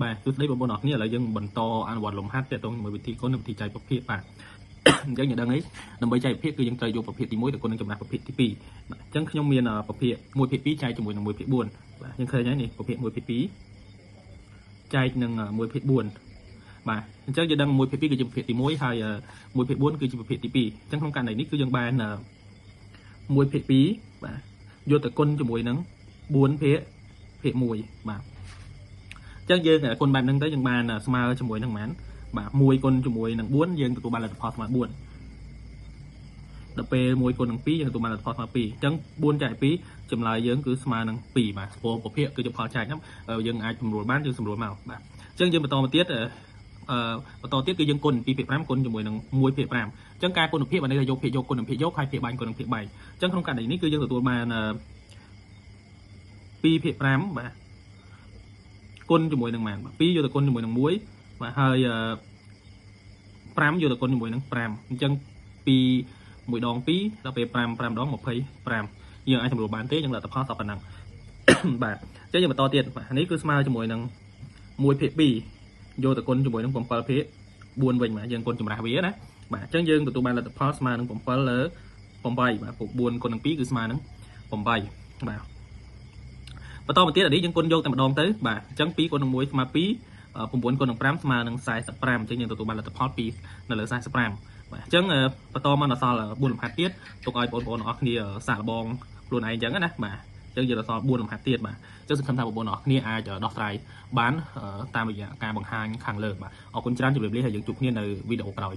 បាទគឺស្ដីបងប្អូនអរគ្នាឥឡូវយើងបន្តអនុវត្តលំហាត់ទាក់ទងជាមួយវិធីគុណនិងវិធីចែកប្រភេទបាទអញ្ចឹងយើងដឹងអីដើម្បីចែកប្រភេទគឺយើងត្រូវយកប្រភេទទី1ទៅគុណនឹងចំណាស់ប្រភេទទី2បាទអញ្ចឹងខ្ញុំមានប្រភេទ1ភាគ2ចែកជាមួយនឹង1ភាគ4បាទយើងឃើញហើយនេះប្រភេទ1ភាគ2ចែកនឹង1ភាគ4បាទអញ្ចឹងយើងដឹង1ភាគ2គឺជាប្រភេទទី1ហើយ1ភាគ4គឺជាប្រភេទទី2អញ្ចឹងក្នុងករណីនេះគឺយើងបាន1ភាគ2បាទយកទៅគុណជាមួយនឹង4ភាគ1បាទអញ្ចឹងយើងគុណបែបហ្នឹងទៅយើងបានស្មើជាមួយនឹងប៉ុន្មានបាទ1គុណជាមួយនឹង4យើងទទួលបានលទ្ធផលស្មើ4ដល់ពេល1គុណនឹង2យើងទទួលបានលទ្ធផលស្មើ2អញ្ចឹង4ចែក2ចម្លើយយើងគឺស្មើនឹង2បាទព្រោះប្រភេទគឺជាផលចែកហ្នឹងយើងអាចសម្រួលបានយើងសម្រួលមកបាទអញ្ចឹងយើងបន្តមកទៀតគឺយើងគុណ2ភាគ5គុណជាមួយនឹង1ភាគ5អញ្ចឹងការគុណភាពបានន័យថាយកភាគយកគុណនឹងភាគយកហើយភាគបាញ់គុណនឹងភាគបាញ់អញ្ចឹងក្នុងករណីនេះគឺយើងទទួលបាន2ភាគ5បាទគុណជាមួយនឹងប៉ុន្មាន2យកទៅគុណជាមួយនឹង1បាទហើយ5យកទៅគុណជាមួយនឹង5អញ្ចឹង2 1ដង2ដល់ពេល5 5ដង25យើងអាចសម្រួលបានទេយើងលទ្ធផលសពប៉ុណ្ណឹងបាទអញ្ចឹងយើងបន្តទៀតបាទនេះគឺស្មើជាមួយនឹង1ភាគ2យកទៅគុណជាមួយនឹង7ភាគ4វិញបាទយើងគុណចម្រាស់វាណាបាទអញ្ចឹងយើងទទួលបានលទ្ធផលស្មើនឹង7លើ8បាទ4គុណនឹង2គឺស្មើនឹង8បាទបន្តមកទៀតអានេះយើងគុណយកតែម្ដងទៅបាទអញ្ចឹង2គុណនឹង1ស្មើ2 9គុណនឹង5ស្មើនឹង45អញ្ចឹងយើងទទួលបានលទ្ធផល2នៅលើ45បាទអញ្ចឹងបន្តមកដល់សល់4លំហាត់ទៀតទុកឲ្យបងប្អូនអរគ្នាសាកល្បងខ្លួនឯងអញ្ចឹងណាបាទអញ្ចឹងយើងដល់សល់4លំហាត់ទៀតបាទអញ្ចឹងសង្ឃឹមថាបងប្អូនអរគ្នាអាចដោះស្រាយបានតាមរយៈការបង្ហាញខាងលើបាទអរគុណច្រើនជម្រាបលាហើយយើងជួបគ្នានៅវីដេអូក្រោយ